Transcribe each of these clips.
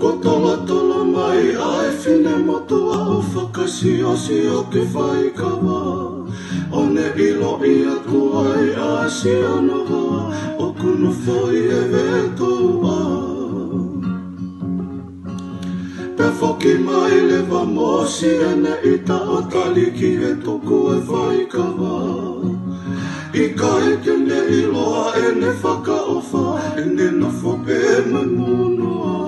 Ko tola tola mai ai whine motua o whakasio sio ke whaikawa. O ne ilo ia kuai a sio nohoa o kuno foi e vetoa. Pe whoki mai le wa mosi e ne ita o taliki e toku e whaikawa. I ka eke ne iloa e ne whakaofa e ne nofo pe manunoa.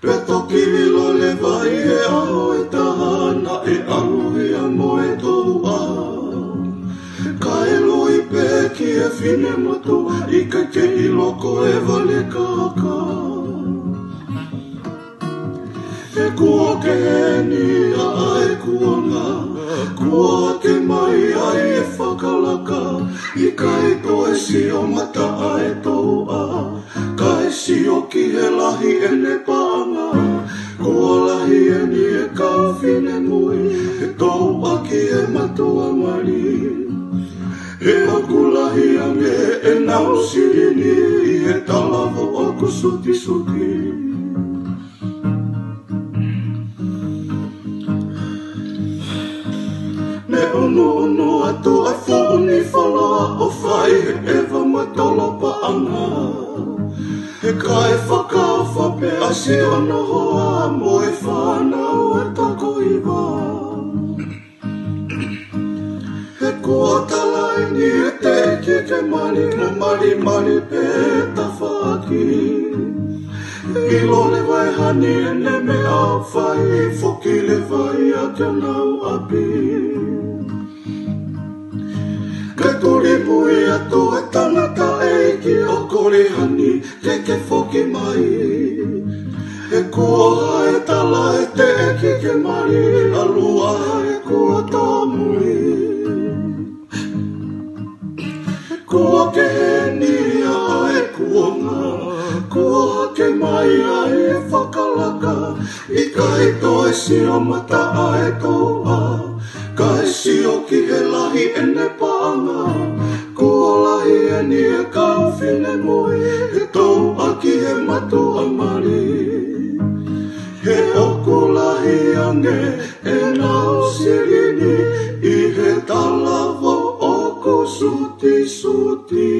Pe toki ilo le vai e aho e tahana e aluhi a mo e toua. Ka elo i pe ki e whine motu i ka ke ilo ko e vale kaka. E kua ke heni a e kuanga, kua ke mai ai e whakalaka, i ka e to e sio mata a e toua. Ka e sio ki he lahi e ne paanga, kua lahi e ni e ka whine mui, e toua ki e matua mari. E oku lahi ange e nau sirini, e talavo oku suti suti. Me unu atu a fuuni whaloa o whai e wa matolo paanga. He kai whakawha pe asi ono hoa mo e whanau e tako iwa. He kua talaini e te ki ke mari mo mari mari pe ta whaki. Ilo le vai hani e ne me au whai, whoki le vai a te nau api. Ke turi mui atu e tanata e ki o kori hani ke whoki mai. E kua e tala e te eki ke mari, alua e kua tō mui. Kua ke heni a e kuonga, kua ke mai a e whakalaka, i ka e to e sio mata a e toa. Ka e sio ki he lahi e ne paanga, kua lahi e ni e ka whine mui, e tau aki he matua mari. He oku lahi ange e nau sirini, i he talavo oku suti suti.